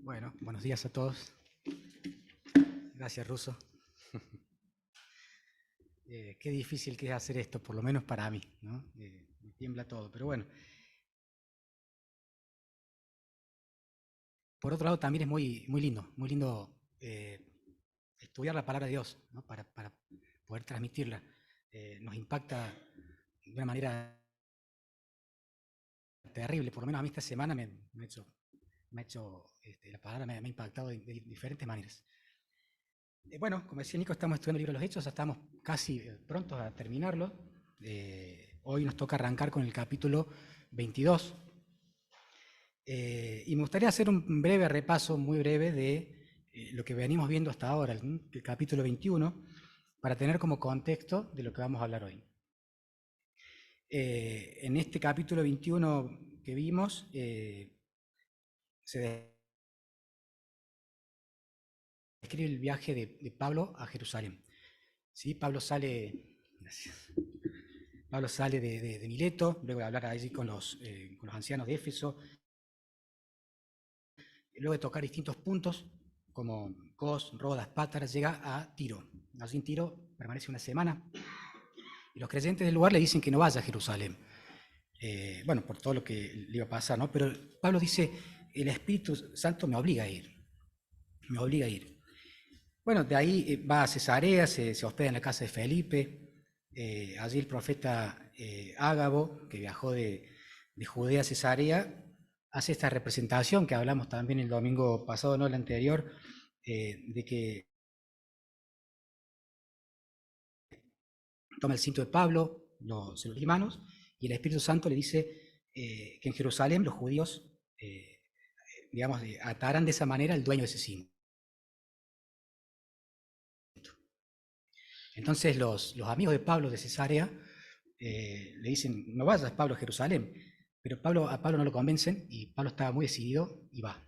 Bueno, buenos días a todos. Gracias, Russo. Qué difícil que es hacer esto, por lo menos para mí, ¿no? Me tiembla todo, pero bueno. Por otro lado, también es muy lindo estudiar la palabra de Dios, ¿no? Para poder transmitirla. Nos impacta de una manera terrible, por lo menos a mí esta semana la palabra me ha impactado de diferentes maneras. Bueno, como decía Nico, estamos estudiando el libro de los Hechos, ya estamos casi prontos a terminarlo. Hoy nos toca arrancar con el capítulo 22. Y me gustaría hacer un breve repaso, muy breve, de lo que venimos viendo hasta ahora, el capítulo 21, para tener como contexto de lo que vamos a hablar hoy. En este capítulo 21 que vimos, se describe el viaje de Pablo a Jerusalén. ¿Sí? Pablo sale de Mileto, luego de hablar allí con los ancianos de Éfeso, luego de tocar distintos puntos, como Cos, Rodas, Pátara, llega a Tiro. Allí en Tiro permanece una semana, y los creyentes del lugar le dicen que no vaya a Jerusalén. Bueno, por todo lo que le iba a pasar, ¿no? Pero Pablo dice, el Espíritu Santo me obliga a ir. Me obliga a ir. Bueno, de ahí va a Cesarea, se hospeda en la casa de Felipe. Allí el profeta Ágabo, que viajó de Judea a Cesarea, hace esta representación que hablamos también el domingo pasado, no el anterior, de que toma el cinto de Pablo, se lo da en manos, y el Espíritu Santo le dice que en Jerusalén los judíos, atarán de esa manera al dueño de ese cinto. Entonces los amigos de Pablo de Cesarea le dicen, no vayas Pablo a Jerusalén, pero a Pablo no lo convencen y Pablo estaba muy decidido y va.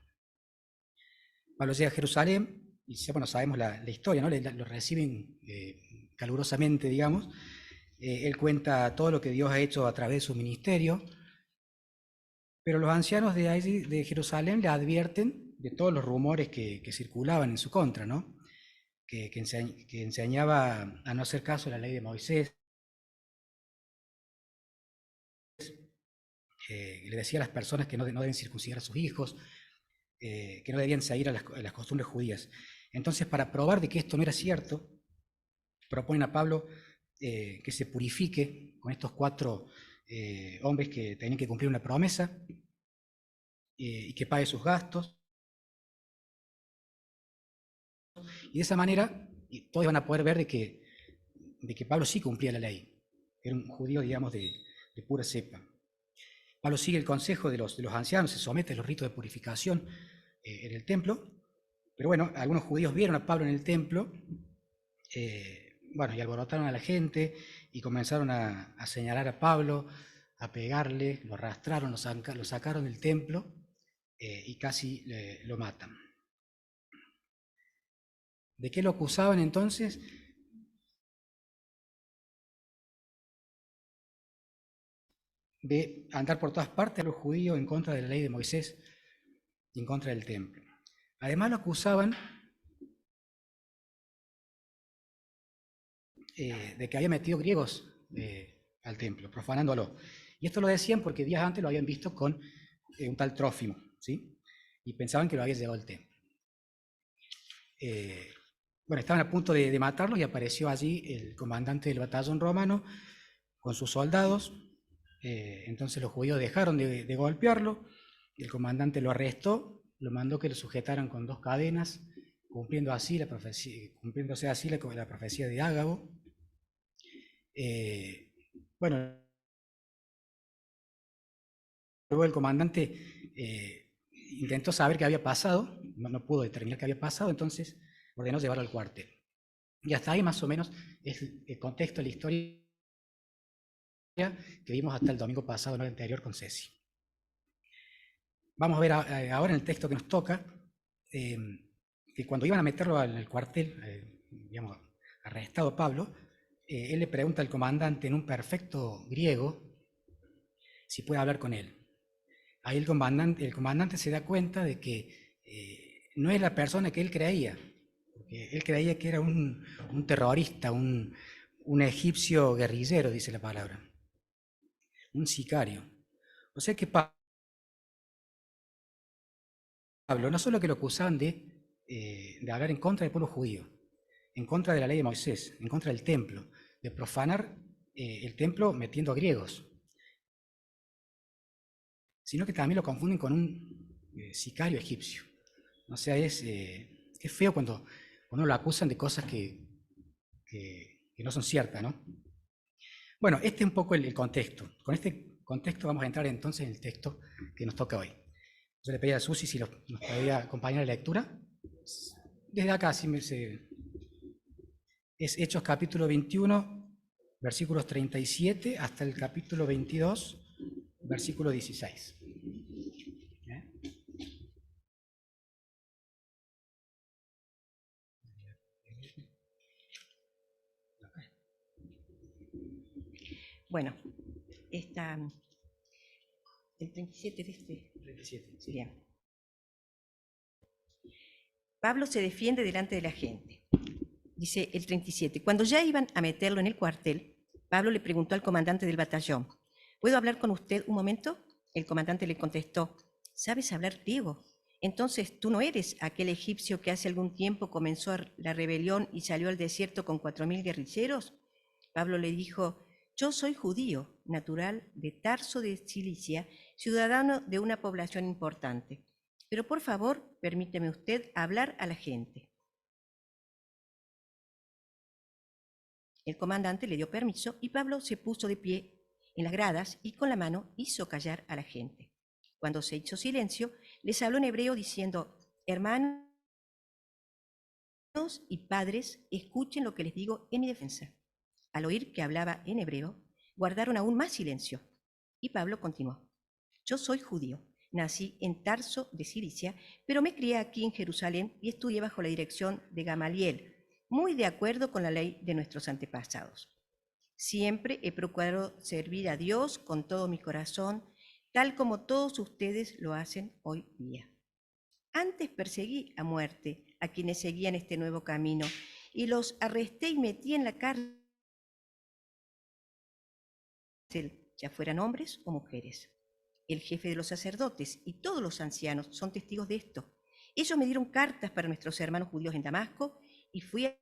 Pablo llega a Jerusalén y ya, bueno, sabemos la historia, ¿no? Lo reciben calurosamente, digamos. Él cuenta todo lo que Dios ha hecho a través de su ministerio, pero los ancianos de Jerusalén le advierten de todos los rumores que circulaban en su contra, ¿no? Que enseñaba a no hacer caso a la ley de Moisés. Le decía a las personas que no deben circuncidar a sus hijos, que no debían seguir a las costumbres judías. Entonces, para probar de que esto no era cierto, proponen a Pablo que se purifique con estos 4 hombres que tenían que cumplir una promesa y que pague sus gastos. Y de esa manera todos van a poder ver de que Pablo sí cumplía la ley. Era un judío, digamos, de pura cepa. Pablo sigue el consejo de los ancianos, se somete a los ritos de purificación en el templo, pero bueno, algunos judíos vieron a Pablo en el templo, y alborotaron a la gente y comenzaron a señalar a Pablo, a pegarle, lo arrastraron, lo sacaron del templo y casi lo matan. ¿De qué lo acusaban entonces? De andar por todas partes a los judíos en contra de la ley de Moisés y en contra del templo. Además lo acusaban de que había metido griegos al templo, profanándolo. Y esto lo decían porque días antes lo habían visto con un tal Trófimo, ¿sí? Y pensaban que lo había llevado al templo. Estaban a punto de matarlo y apareció allí el comandante del batallón romano con sus soldados. Entonces los judíos dejaron de golpearlo, el comandante lo arrestó, lo mandó que lo sujetaran con 2 cadenas, cumpliéndose así la profecía de Ágabo. Luego el comandante intentó saber qué había pasado, no pudo determinar qué había pasado, entonces ordenó llevarlo al cuartel. Y hasta ahí más o menos es el contexto de la historia que vimos hasta el domingo pasado, no el anterior, con Ceci. Vamos a ver ahora en el texto que nos toca, que cuando iban a meterlo en el cuartel, arrestado Pablo, él le pregunta al comandante en un perfecto griego si puede hablar con él. Ahí el comandante se da cuenta de que no es la persona que él creía, porque él creía que era un terrorista, un egipcio guerrillero, dice la palabra, un sicario. O sea que Pablo, no solo que lo acusaban de hablar en contra del pueblo judío, en contra de la ley de Moisés, en contra del templo, de profanar el templo metiendo a griegos, sino que también lo confunden con un sicario egipcio. O sea, es feo cuando uno lo acusan de cosas que no son ciertas, ¿no? Bueno, este es un poco el contexto. Con este contexto vamos a entrar entonces en el texto que nos toca hoy. Yo le pedí a Susi si nos podía acompañar en la lectura. Desde acá, es Hechos capítulo 21, versículos 37 hasta el capítulo 22, versículo 16. Bueno, está el 37 de este. 37, sí. Bien. Pablo se defiende delante de la gente. Dice el 37. Cuando ya iban a meterlo en el cuartel, Pablo le preguntó al comandante del batallón, ¿puedo hablar con usted un momento? El comandante le contestó, ¿sabes hablar griego? Entonces, ¿tú no eres aquel egipcio que hace algún tiempo comenzó la rebelión y salió al desierto con 4000 guerrilleros? Pablo le dijo, yo soy judío, natural de Tarso de Cilicia, ciudadano de una población importante. Pero por favor, permíteme usted hablar a la gente. El comandante le dio permiso y Pablo se puso de pie en las gradas y con la mano hizo callar a la gente. Cuando se hizo silencio, les habló en hebreo diciendo, hermanos y padres, escuchen lo que les digo en mi defensa. Al oír que hablaba en hebreo, guardaron aún más silencio. Y Pablo continuó, yo soy judío, nací en Tarso de Cilicia, pero me crié aquí en Jerusalén y estudié bajo la dirección de Gamaliel, muy de acuerdo con la ley de nuestros antepasados. Siempre he procurado servir a Dios con todo mi corazón, tal como todos ustedes lo hacen hoy día. Antes perseguí a muerte a quienes seguían este nuevo camino y los arresté y metí en la cárcel, ya fueran hombres o mujeres. El jefe de los sacerdotes y todos los ancianos son testigos de esto. Ellos me dieron cartas para nuestros hermanos judíos en Damasco y fui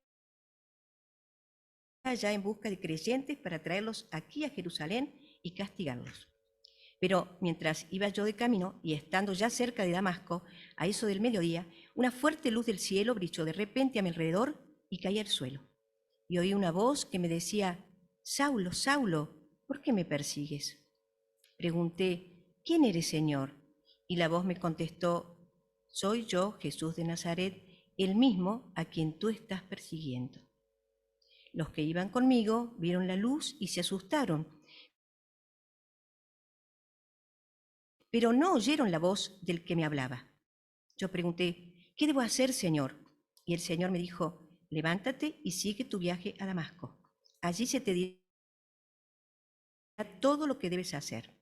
allá en busca de creyentes para traerlos aquí a Jerusalén y castigarlos. Pero mientras iba yo de camino y estando ya cerca de Damasco, a eso del mediodía, una fuerte luz del cielo brilló de repente a mi alrededor y caí al suelo. Y oí una voz que me decía, Saulo, Saulo, ¿por qué me persigues? Pregunté, ¿quién eres, Señor? Y la voz me contestó, soy yo, Jesús de Nazaret, el mismo a quien tú estás persiguiendo. Los que iban conmigo vieron la luz y se asustaron, pero no oyeron la voz del que me hablaba. Yo pregunté, ¿qué debo hacer, Señor? Y el Señor me dijo, levántate y sigue tu viaje a Damasco. Allí se te dirá todo lo que debes hacer.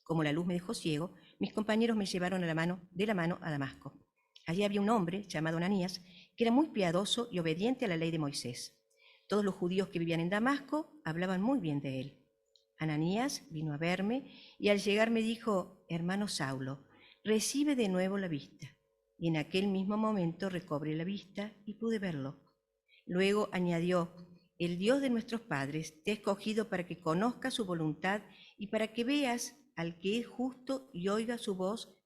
Como la luz me dejó ciego, mis compañeros me llevaron de la mano a Damasco. Allí había un hombre llamado Ananías, que era muy piadoso y obediente a la ley de Moisés. Todos los judíos que vivían en Damasco hablaban muy bien de él. Ananías vino a verme y al llegar me dijo, hermano Saulo, recibe de nuevo la vista. Y en aquel mismo momento recobré la vista y pude verlo. Luego añadió, el Dios de nuestros padres te ha escogido para que conozcas su voluntad y para que veas al que es justo y oiga su voz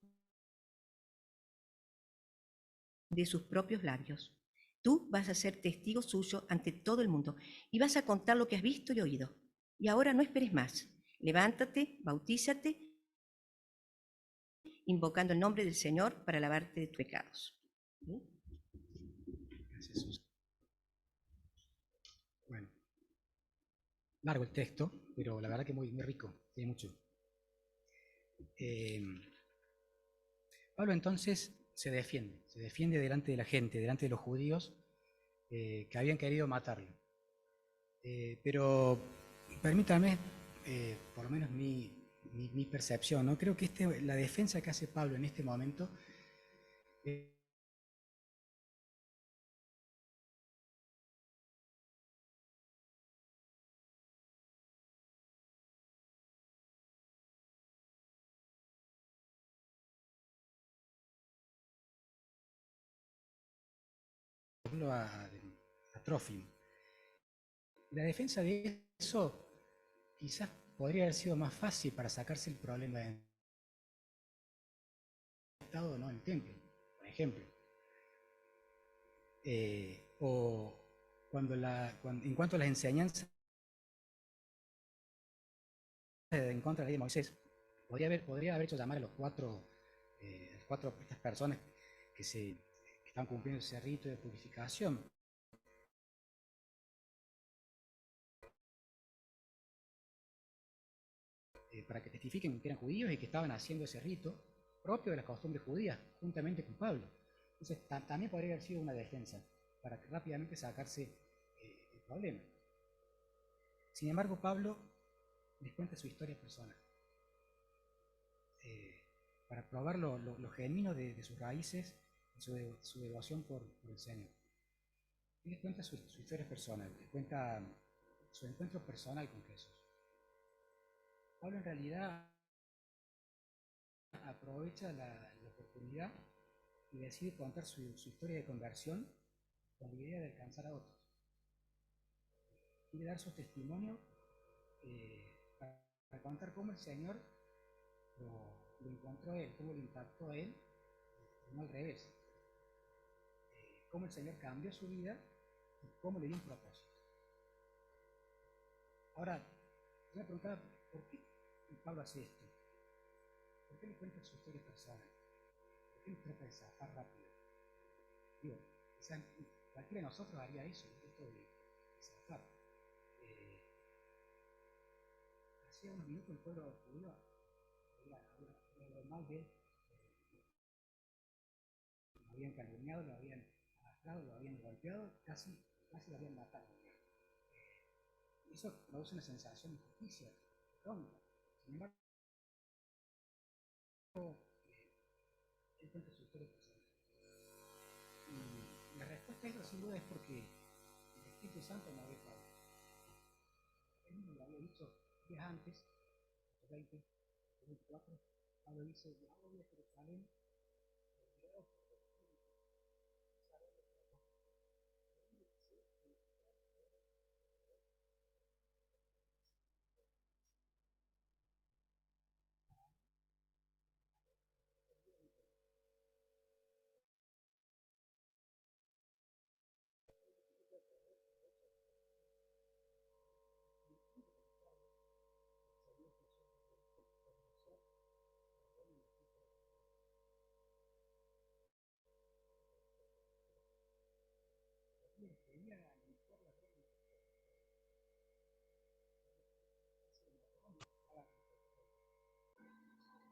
de sus propios labios. Tú vas a ser testigo suyo ante todo el mundo y vas a contar lo que has visto y oído. Y ahora no esperes más. Levántate, bautízate, invocando el nombre del Señor para lavarte de tus pecados. Gracias, Susi. Bueno, largo el texto, pero la verdad que muy, muy rico, tiene mucho. Pablo entonces se defiende delante de la gente, delante de los judíos que habían querido matarlo. Pero permítame, por lo menos mi percepción, ¿no? Creo que la defensa que hace Pablo en este momento a Trófimo. La defensa de eso quizás podría haber sido más fácil para sacarse el problema de Estado o no en el templo, por ejemplo. O en cuanto a las enseñanzas en contra de la ley de Moisés, podría haber hecho llamar a los cuatro estas personas que están cumpliendo ese rito de purificación. Para que testifiquen que eran judíos y que estaban haciendo ese rito propio de las costumbres judías, juntamente con Pablo. Entonces, también podría haber sido una defensa para rápidamente sacarse el problema. Sin embargo, Pablo les cuenta su historia personal, para probar lo genuino de sus raíces y su devoción por el Señor. Y les cuenta su historia personal, les cuenta su encuentro personal con Jesús. Pablo en realidad aprovecha la oportunidad y decide contar su historia de conversión con la idea de alcanzar a otros. Quiere dar su testimonio para contar cómo el Señor lo encontró a él, cómo lo impactó a él, no al revés. Cómo el Señor cambió su vida y cómo le dio un propósito. Ahora, yo me preguntaba, ¿por qué Pablo hace esto? ¿Por qué le cuenta su historia personal? ¿Por qué nos trata de zafar rápido? Digo, cualquiera de nosotros haría eso, esto de zafar. Hacía unos minutos el pueblo judío había mal de él. Lo habían calumniado, lo habían arrastrado, lo habían golpeado, casi lo habían matado. Eso produce una sensación de justicia, tonta. Sin embargo, él cuenta su historia personal. Y la respuesta a eso, sin duda, es porque el Espíritu Santo no había Pablo. Él mismo lo había dicho días antes, 20, 24, Pablo dice, yo voy a Jerusalén,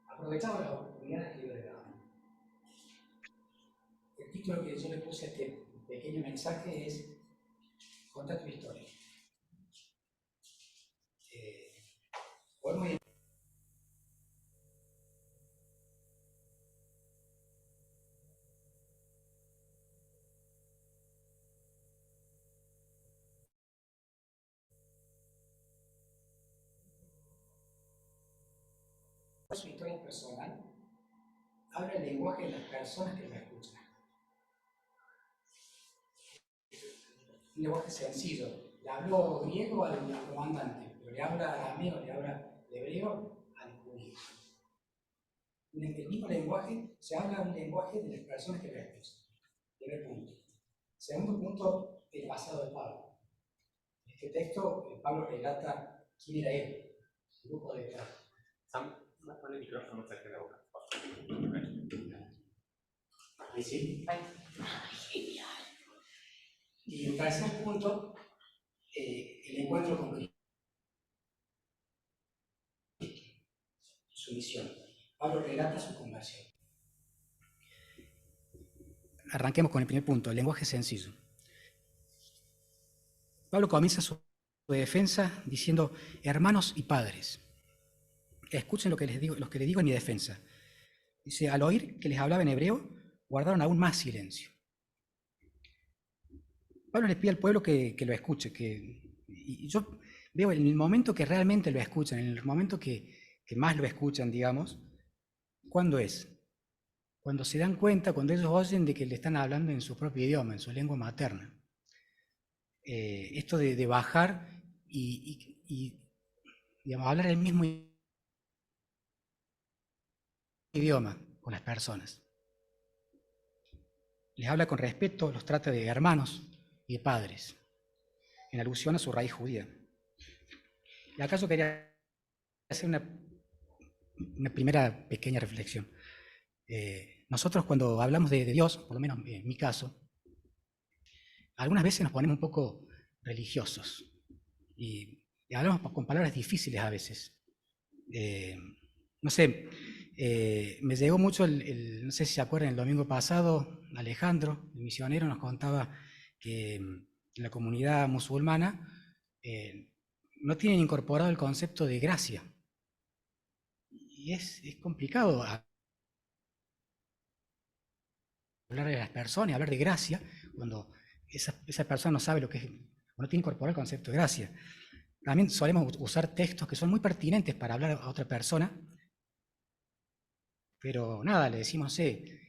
aprovechamos las oportunidades que Dios le da. El título que yo le puse a este pequeño mensaje es Conta tu historia. Podemos su historia personal, habla el lenguaje de las personas que la escuchan. Un lenguaje sencillo. Le habló griego al comandante, pero le habla arameo, le habla hebreo al judío. En el mismo lenguaje se habla un lenguaje de las personas que la escuchan. Primer punto. Segundo punto, el pasado de Pablo. En este texto, Pablo relata quién era él, su grupo de trabajo. Ahí sí. Y el tercer punto, el encuentro con Cristo. Su misión. Pablo relata su conversión. Arranquemos con el primer punto, el lenguaje sencillo. Pablo comienza su defensa diciendo, hermanos y padres, escuchen lo que les digo en mi defensa. Dice, al oír que les hablaba en hebreo, guardaron aún más silencio. Pablo les pide al pueblo que lo escuche, y yo veo en el momento que realmente lo escuchan, en el momento que más lo escuchan, digamos, ¿cuándo es? cuando se dan cuenta, cuando ellos oyen de que le están hablando en su propio idioma, en su lengua materna. Esto de bajar y digamos, hablar el mismo idioma con las personas. Les habla con respeto, los trata de hermanos y de padres, en alusión a su raíz judía. Y acá yo quería hacer una primera pequeña reflexión. Nosotros cuando hablamos de Dios, por lo menos en mi caso, algunas veces nos ponemos un poco religiosos y hablamos con palabras difíciles a veces. No sé, me llegó mucho, no sé si se acuerdan, el domingo pasado, Alejandro, el misionero, nos contaba que en la comunidad musulmana no tienen incorporado el concepto de gracia. Y es complicado hablar de las personas, hablar de gracia, cuando esa persona no sabe lo que es, o no tiene incorporado el concepto de gracia. También solemos usar textos que son muy pertinentes para hablar a otra persona, pero nada, le decimos,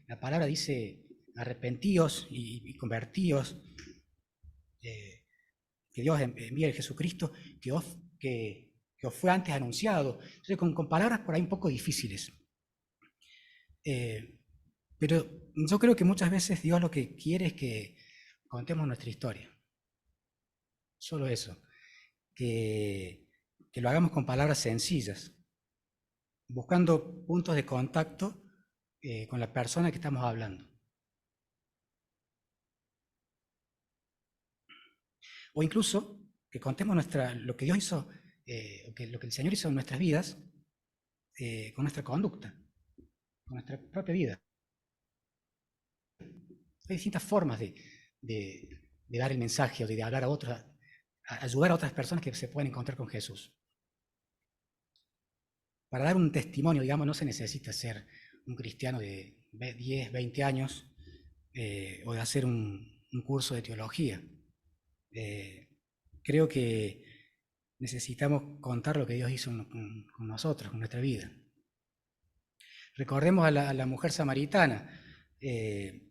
la palabra dice arrepentíos y convertíos, que Dios envía el Jesucristo que os fue antes anunciado. Entonces, con palabras por ahí un poco difíciles. Pero yo creo que muchas veces Dios lo que quiere es que contemos nuestra historia. Solo eso. Que lo hagamos con palabras sencillas, buscando puntos de contacto con la persona que estamos hablando. O incluso que contemos lo que Dios hizo, lo que el Señor hizo en nuestras vidas, con nuestra conducta, con nuestra propia vida. Hay distintas formas de dar el mensaje o de hablar a otros, a ayudar a otras personas que se pueden encontrar con Jesús. Para dar un testimonio, digamos, no se necesita ser un cristiano de 10, 20 años o de hacer un curso de teología. Creo que necesitamos contar lo que Dios hizo con nosotros, con nuestra vida. Recordemos a la mujer samaritana.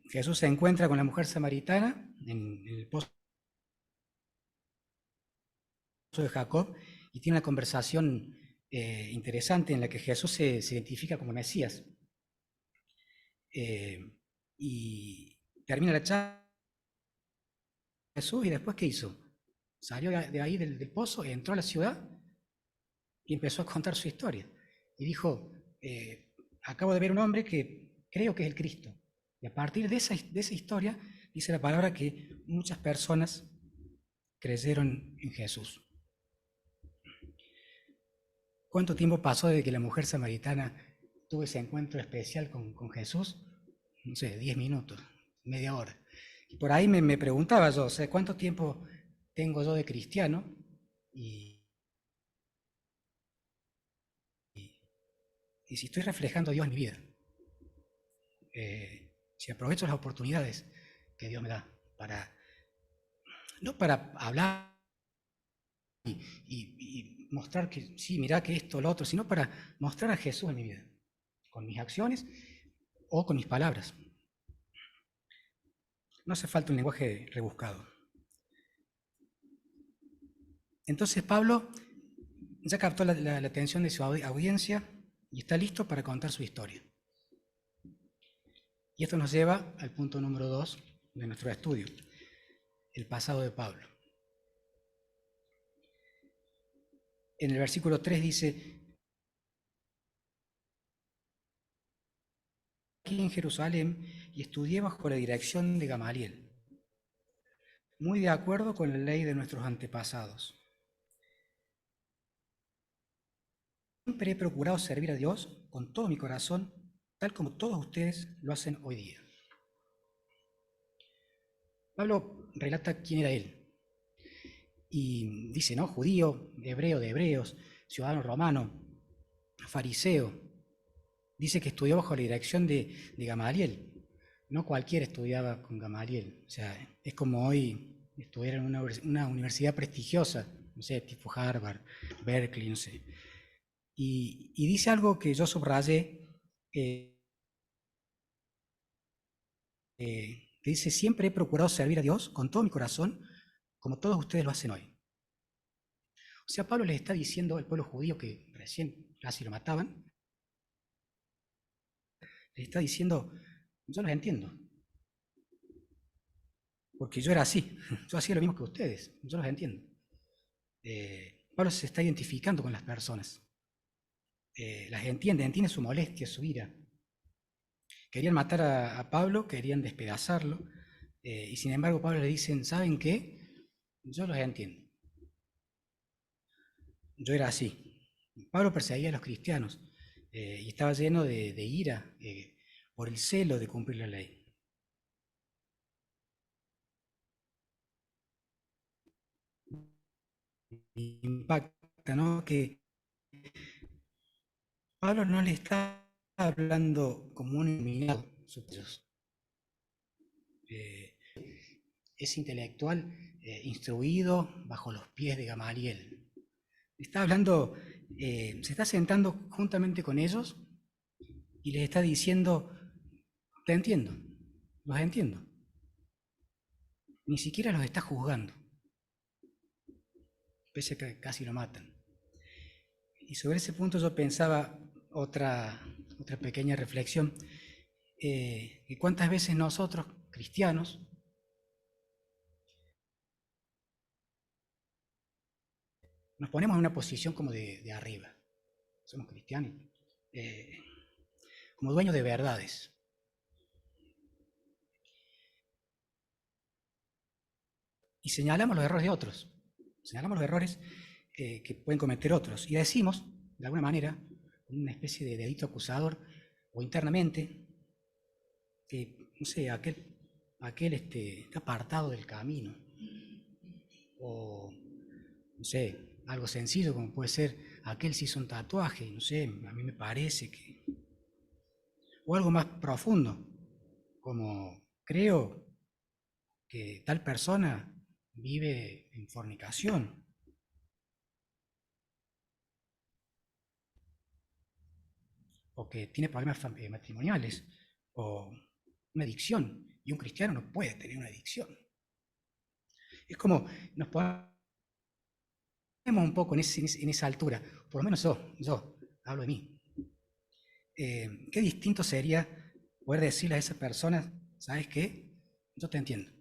Jesús se encuentra con la mujer samaritana en el pozo de Jacob y tiene una conversación interesante en la que Jesús se identifica como Mesías. Y termina la charla Jesús y después ¿qué hizo? Salió de ahí del pozo, entró a la ciudad y empezó a contar su historia. Y dijo, acabo de ver un hombre que creo que es el Cristo. Y a partir de esa historia, dice la palabra que muchas personas creyeron en Jesús. ¿Cuánto tiempo pasó desde que la mujer samaritana tuvo ese encuentro especial con Jesús? No sé, 10 minutos, media hora. Y por ahí me preguntaba yo, o sea, ¿cuánto tiempo tengo yo de cristiano? Y si estoy reflejando a Dios en mi vida. Si aprovecho las oportunidades que Dios me da no para hablar y mostrar que sí, mirá que esto, lo otro, sino para mostrar a Jesús en mi vida, con mis acciones o con mis palabras. No hace falta un lenguaje rebuscado. Entonces Pablo ya captó la atención de su audiencia y está listo para contar su historia. Y esto nos lleva al punto número 2 de nuestro estudio, el pasado de Pablo. En el versículo 3 dice, aquí en Jerusalén y estudié bajo la dirección de Gamaliel, muy de acuerdo con la ley de nuestros antepasados. Siempre he procurado servir a Dios con todo mi corazón, tal como todos ustedes lo hacen hoy día. Pablo relata quién era él. Y dice, ¿no? Judío, hebreo de hebreos, ciudadano romano, fariseo. Dice que estudió bajo la dirección de Gamaliel. No cualquiera estudiaba con Gamaliel. O sea, es como hoy estudiar en una universidad prestigiosa, no sé, tipo Harvard, Berkeley, no sé. Y dice algo que yo subrayé, que dice, siempre he procurado servir a Dios con todo mi corazón, como todos ustedes lo hacen hoy. O sea, Pablo les está diciendo al pueblo judío que recién casi lo mataban, les está diciendo, yo los entiendo, porque yo era así, yo hacía lo mismo que ustedes, yo los entiendo. Pablo se está identificando con las personas, las entiende su molestia, su ira. Querían matar a Pablo, querían despedazarlo, y sin embargo Pablo le dicen, ¿saben qué? Yo los entiendo. Yo era así. Pablo perseguía a los cristianos y estaba lleno de ira por el celo de cumplir la ley. Impacta, ¿no? Que Pablo no le está hablando como un iluminado, eh, es intelectual, instruido bajo los pies de Gamaliel. Está hablando, se está sentando juntamente con ellos y les está diciendo, te entiendo, los entiendo. Ni siquiera los está juzgando, pese a que casi lo matan. Y sobre ese punto yo pensaba otra pequeña reflexión, que cuántas veces nosotros, cristianos, nos ponemos en una posición como de arriba. Somos cristianos, eh, como dueños de verdades. Y señalamos los errores de otros, señalamos los errores que pueden cometer otros. Y decimos, de alguna manera, una especie de dedito acusador, o internamente, que, no sé, aquel está apartado del camino. O, no sé, algo sencillo como puede ser, aquel se hizo un tatuaje, no sé, a mí me parece que... O algo más profundo, como creo que tal persona vive en fornicación, o que tiene problemas matrimoniales, o una adicción, y un cristiano no puede tener una adicción. Es como nos ponemos un poco en esa altura, por lo menos yo hablo de mí. Qué distinto sería poder decirle a esa persona, ¿sabes qué? Yo te entiendo.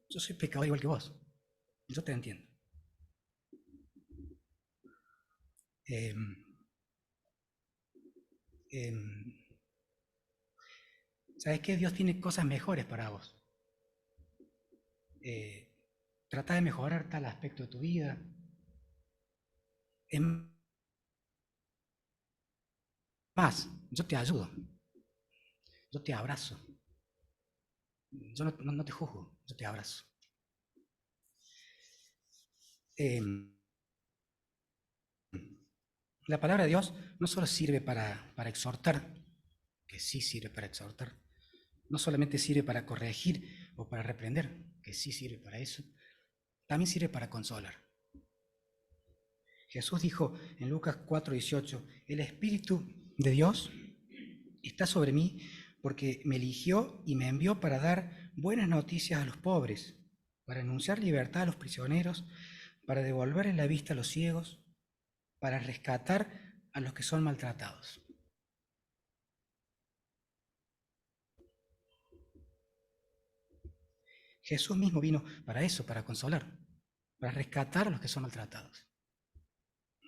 Yo soy pecador igual que vos. Yo te entiendo. Eh, eh, ¿Sabes qué? Dios tiene cosas mejores para vos. Trata de mejorar tal aspecto de tu vida. Es más, yo te ayudo. Yo te abrazo. Yo no te juzgo, yo te abrazo. Eh, la palabra de Dios no solo sirve para exhortar, que sí sirve para exhortar, no solamente sirve para corregir o para reprender, que sí sirve para eso, también sirve para consolar. Jesús dijo en Lucas 4:18, el Espíritu de Dios está sobre mí porque me eligió y me envió para dar buenas noticias a los pobres, para anunciar libertad a los prisioneros, para devolverle la vista a los ciegos, para rescatar a los que son maltratados. Jesús mismo vino para eso, para consolar, para rescatar a los que son maltratados.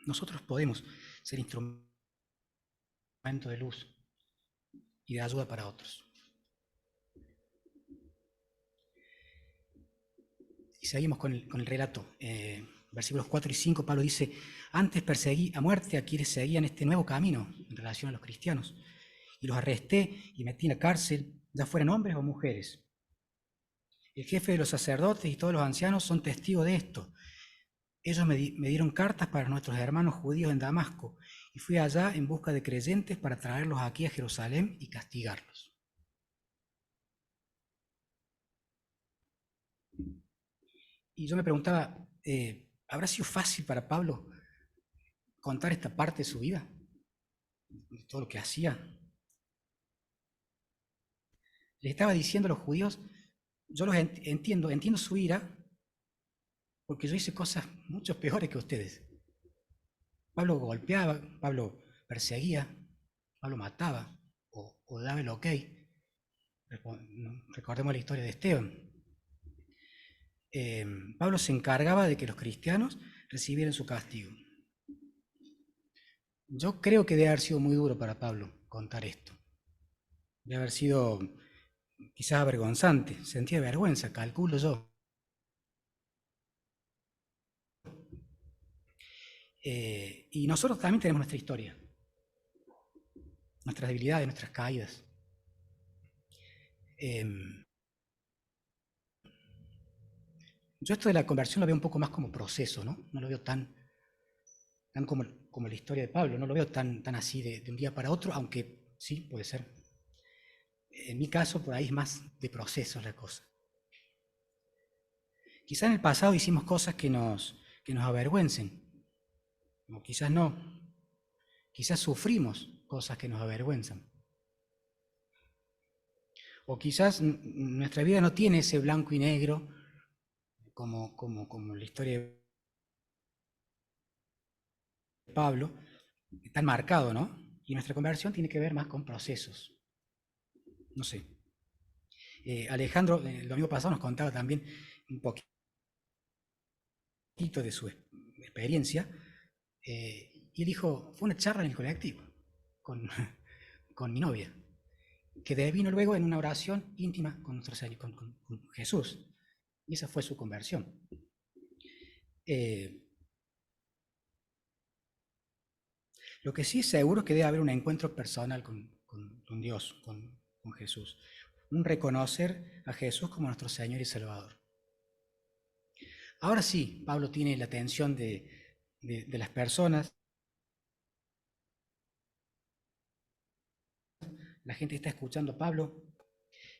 Nosotros podemos ser instrumentos de luz y de ayuda para otros. Y seguimos con el relato. Versículos 4 y 5, Pablo dice, antes perseguí a muerte a quienes seguían este nuevo camino en relación a los cristianos, y los arresté y metí en la cárcel, ya fueran hombres o mujeres. El jefe de los sacerdotes y todos los ancianos son testigos de esto. Ellos me dieron cartas para nuestros hermanos judíos en Damasco, y fui allá en busca de creyentes para traerlos aquí a Jerusalén y castigarlos. Y yo me preguntaba, ¿habrá sido fácil para Pablo contar esta parte de su vida? De todo lo que hacía. Les estaba diciendo a los judíos, yo los entiendo su ira, porque yo hice cosas mucho peores que ustedes. Pablo golpeaba, Pablo perseguía, Pablo mataba o daba el ok. Recordemos la historia de Esteban. Pablo se encargaba de que los cristianos recibieran su castigo. Yo creo que debe haber sido muy duro para Pablo contar esto. Debe haber sido quizás avergonzante, sentía vergüenza, calculo yo. Y nosotros también tenemos nuestra historia, nuestras debilidades, nuestras caídas. Yo esto de la conversión lo veo un poco más como proceso, ¿no? No lo veo tan como la historia de Pablo, no lo veo tan así de un día para otro, aunque sí, puede ser. En mi caso, por ahí es más de proceso la cosa. Quizá en el pasado hicimos cosas que nos avergüencen, o quizás no. Quizás sufrimos cosas que nos avergüenzan. O quizás nuestra vida no tiene ese blanco y negro como la historia de Pablo, tan marcado, ¿no? Y nuestra conversión tiene que ver más con procesos. No sé. Alejandro, el domingo pasado nos contaba también un poquito de su experiencia, y él dijo, fue una charla en el colectivo con, con mi novia, que devino luego en una oración íntima con nuestro Señor, con Jesús, y esa fue su conversión. Lo que sí es seguro es que debe haber un encuentro personal con Dios, con Jesús, un reconocer a Jesús como nuestro Señor y Salvador. Ahora sí, Pablo tiene la atención de las personas. La gente está escuchando a Pablo,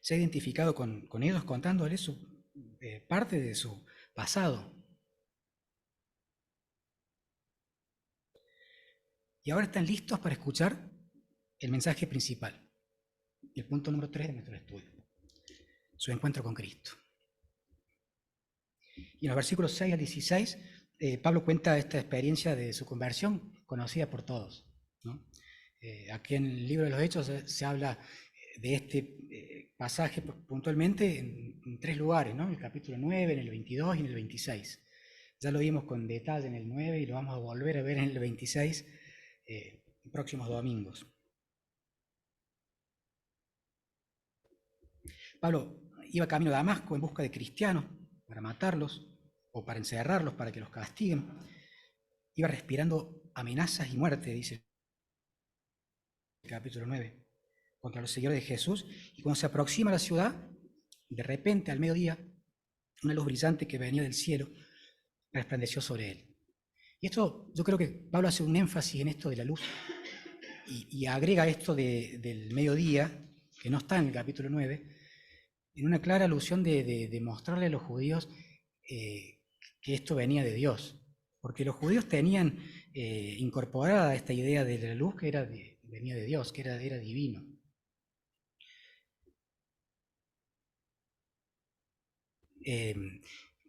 se ha identificado con ellos contándole parte de su pasado. Y ahora están listos para escuchar el mensaje principal, el punto número 3 de nuestro estudio, su encuentro con Cristo. Y en los versículos 6 al 16, Pablo cuenta esta experiencia de su conversión, conocida por todos, ¿no? Aquí en el libro de los Hechos se habla de este pasaje puntualmente en 3 lugares, ¿no? En el capítulo 9, en el 22 y en el 26. Ya lo vimos con detalle en el 9 y lo vamos a volver a ver en el 26 próximos domingos. Pablo iba camino a Damasco en busca de cristianos para matarlos o para encerrarlos, para que los castiguen. Iba respirando amenazas y muerte, dice el capítulo 9, contra los seguidores de Jesús. Y cuando se aproxima a la ciudad, de repente, al mediodía, una luz brillante que venía del cielo resplandeció sobre él. Y esto, yo creo que Pablo hace un énfasis en esto de la luz y agrega esto del mediodía, que no está en el capítulo 9, en una clara alusión de mostrarle a los judíos que esto venía de Dios, porque los judíos tenían incorporada esta idea de la luz que venía de Dios, que era divino.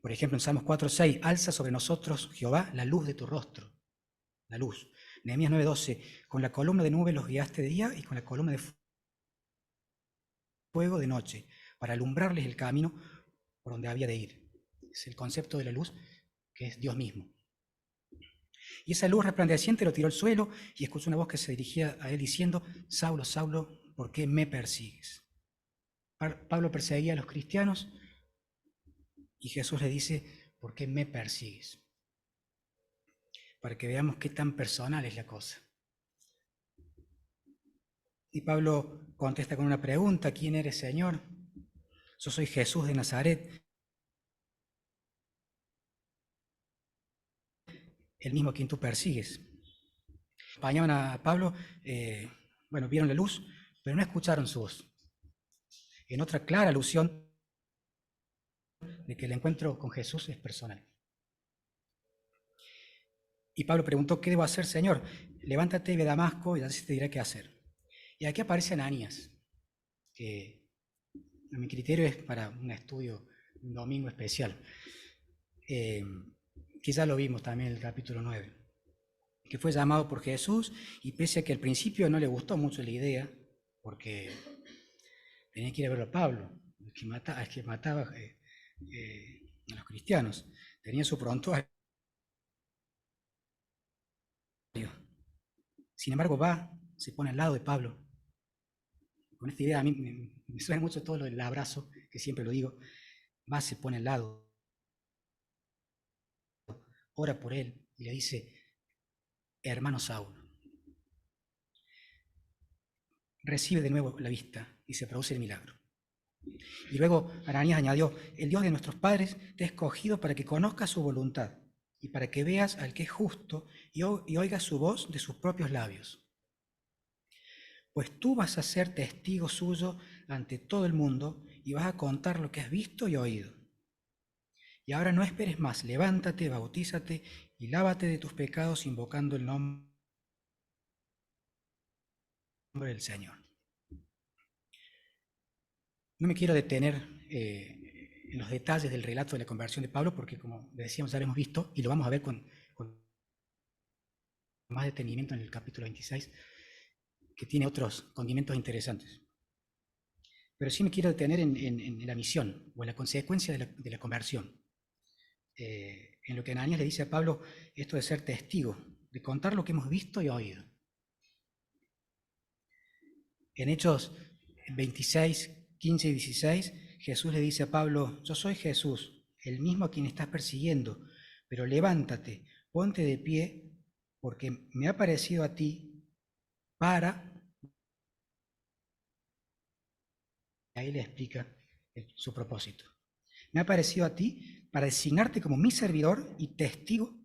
Por ejemplo, en Salmos 4:6, alza sobre nosotros, Jehová, la luz de tu rostro, la luz. Nehemías 9:12, con la columna de nube los guiaste de día y con la columna de fuego de noche, para alumbrarles el camino por donde había de ir. Es el concepto de la luz, que es Dios mismo. Y esa luz resplandeciente lo tiró al suelo y escuchó una voz que se dirigía a él diciendo, Saulo, Saulo, ¿por qué me persigues? Pablo perseguía a los cristianos y Jesús le dice, ¿por qué me persigues? Para que veamos qué tan personal es la cosa. Y Pablo contesta con una pregunta, ¿quién eres, Señor? Yo soy Jesús de Nazaret, el mismo a quien tú persigues. Acompañaban a Pablo, vieron la luz, pero no escucharon su voz. En otra clara alusión de que el encuentro con Jesús es personal. Y Pablo preguntó, ¿qué debo hacer, Señor? Levántate, ve a Damasco y así te dirá qué hacer. Y aquí aparece Ananías, que a mi criterio es para un estudio, un domingo especial. Quizá lo vimos también en el capítulo 9, que fue llamado por Jesús y pese a que al principio no le gustó mucho la idea, porque tenía que ir a verlo a Pablo, el que mataba a los cristianos, tenía su prontuario. Sin embargo, va, se pone al lado de Pablo. Con esta idea a mí me suena mucho todo lo del abrazo, que siempre lo digo. Va, se pone al lado, ora por él y le dice, hermano Saulo, recibe de nuevo la vista y se produce el milagro. Y luego Ananías añadió, el Dios de nuestros padres te ha escogido para que conozcas su voluntad y para que veas al que es justo y oigas su voz de sus propios labios. Pues tú vas a ser testigo suyo ante todo el mundo y vas a contar lo que has visto y oído. Y ahora no esperes más, levántate, bautízate y lávate de tus pecados invocando el nombre del Señor. No me quiero detener en los detalles del relato de la conversión de Pablo porque, como decíamos, ya lo hemos visto y lo vamos a ver con más detenimiento en el capítulo 26, que tiene otros condimentos interesantes. Pero sí me quiero detener en la misión o en la consecuencia de la conversión. En lo que Ananías le dice a Pablo, esto de ser testigo, de contar lo que hemos visto y oído. En Hechos 26, 15 y 16, Jesús le dice a Pablo, yo soy Jesús, el mismo a quien estás persiguiendo, pero levántate, ponte de pie, porque me ha parecido a ti para... Ahí le explica su propósito. Me ha parecido a ti para designarte como mi servidor y testigo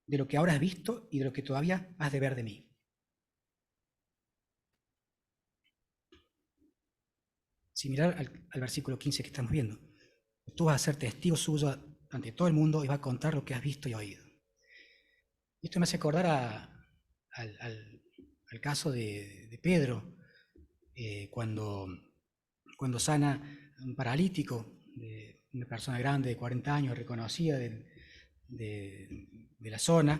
de lo que ahora has visto y de lo que todavía has de ver de mí. Similar al versículo 15 que estamos viendo. Tú vas a ser testigo suyo ante todo el mundo y vas a contar lo que has visto y oído. Y esto me hace acordar al caso de Pedro, cuando sana a un paralítico, una persona grande de 40 años, reconocida de la zona,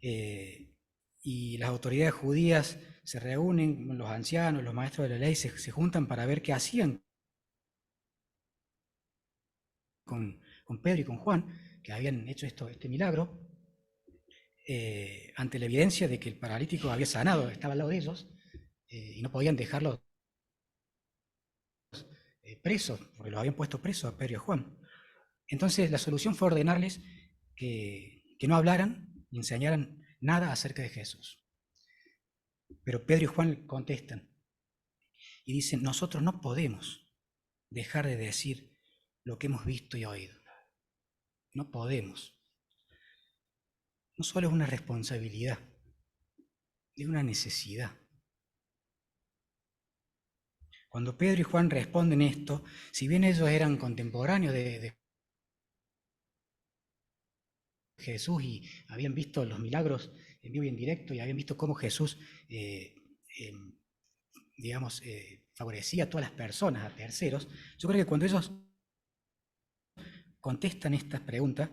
y las autoridades judías se reúnen, los ancianos, los maestros de la ley se juntan para ver qué hacían con Pedro y con Juan, que habían hecho este milagro, ante la evidencia de que el paralítico había sanado, estaba al lado de ellos, y no podían dejarlo presos, porque los habían puesto presos a Pedro y a Juan. Entonces la solución fue ordenarles que no hablaran ni enseñaran nada acerca de Jesús. Pero Pedro y Juan contestan y dicen, nosotros no podemos dejar de decir lo que hemos visto y oído. No podemos. No solo es una responsabilidad, es una necesidad. Cuando Pedro y Juan responden esto, si bien ellos eran contemporáneos de Jesús y habían visto los milagros en vivo y en directo y habían visto cómo Jesús, favorecía a todas las personas, a terceros, yo creo que cuando ellos contestan estas preguntas,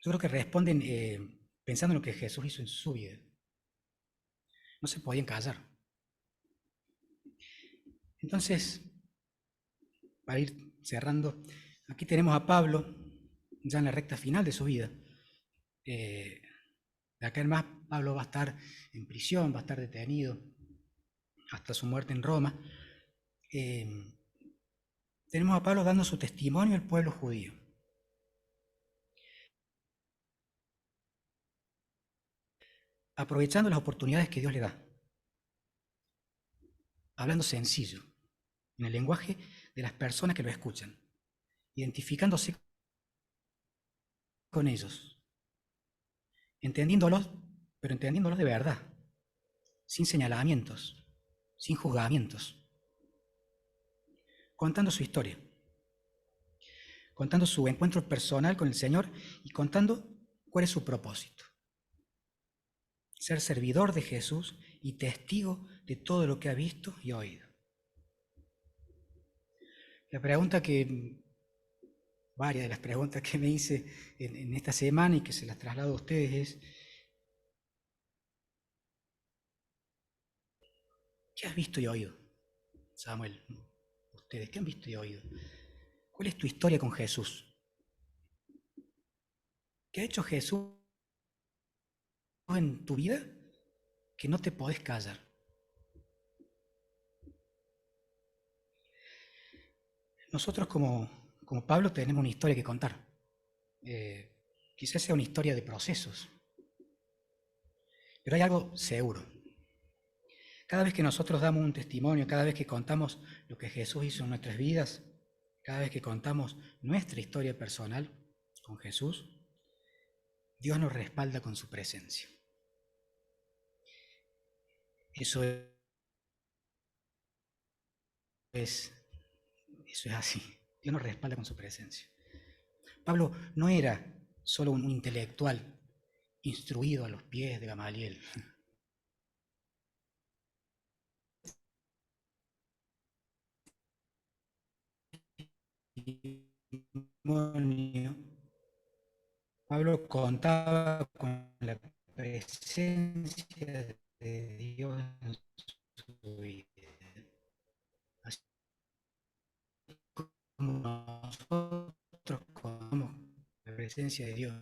yo creo que responden pensando en lo que Jesús hizo en su vida. No se podían callar. Entonces, para ir cerrando, aquí tenemos a Pablo, ya en la recta final de su vida. De acá en más, Pablo va a estar en prisión, va a estar detenido hasta su muerte en Roma. Tenemos a Pablo dando su testimonio al pueblo judío. Aprovechando las oportunidades que Dios le da. Hablando sencillo, en el lenguaje de las personas que lo escuchan. Identificándose con ellos. Entendiéndolos, pero entendiéndolos de verdad. Sin señalamientos, sin juzgamientos. Contando su historia. Contando su encuentro personal con el Señor y contando cuál es su propósito. Ser servidor de Jesús y testigo de todo lo que ha visto y oído. La pregunta varias de las preguntas que me hice en esta semana y que se las traslado a ustedes es, ¿qué has visto y oído, Samuel? Ustedes, ¿qué han visto y oído? ¿Cuál es tu historia con Jesús? ¿Qué ha hecho Jesús en tu vida que no te podés callar? Nosotros como Pablo tenemos una historia que contar. Quizás sea una historia de procesos, pero hay algo seguro. Cada vez que nosotros damos un testimonio, cada vez que contamos lo que Jesús hizo en nuestras vidas, cada vez que contamos nuestra historia personal con Jesús, Dios nos respalda con su presencia. Eso es así. Dios nos respalda con su presencia. Pablo no era solo un intelectual instruido a los pies de Gamaliel. Pablo contaba con la presencia de Dios en su vida. Así como nosotros contamos la presencia de Dios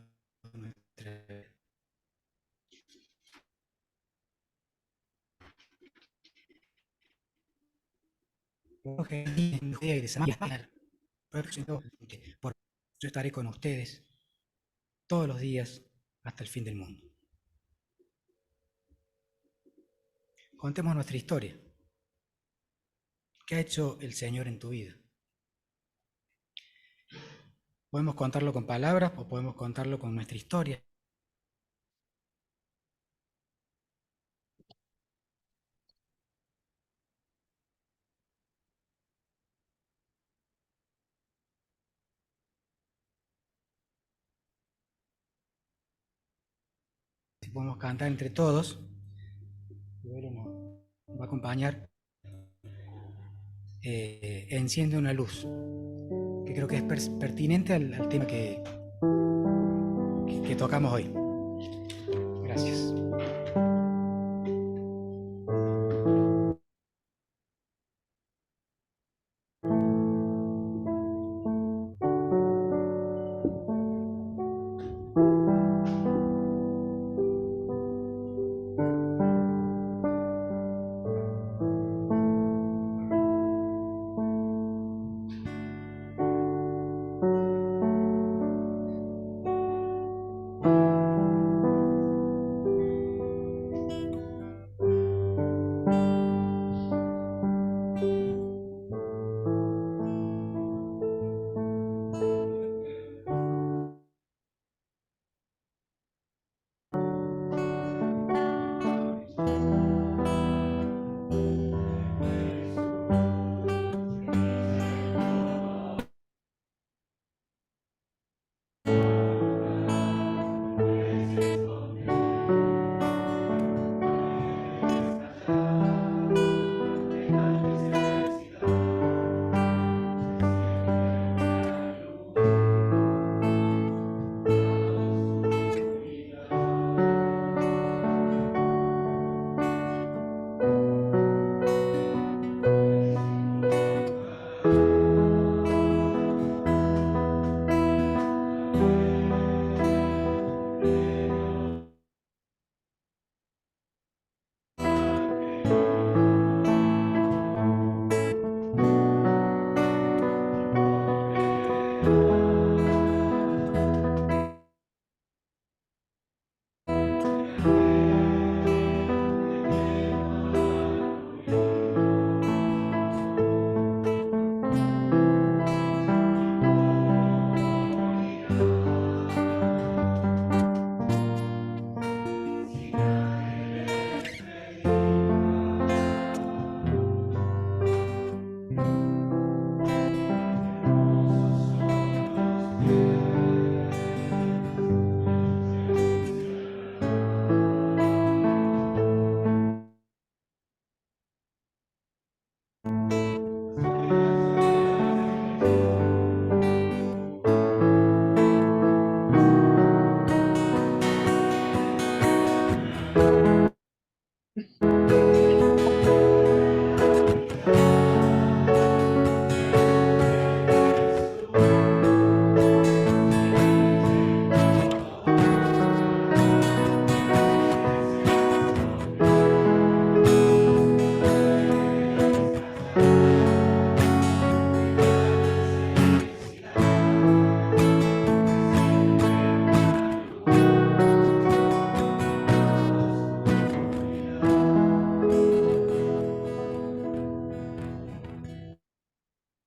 en nuestra vida. Por yo estaré con ustedes todos los días hasta el fin del mundo. Contemos nuestra historia. ¿Qué ha hecho el Señor en tu vida? Podemos contarlo con palabras o podemos contarlo con nuestra historia. Si podemos cantar entre todos, Rivero nos va a acompañar. Enciende una luz, que creo que es pertinente al tema que tocamos hoy. Gracias.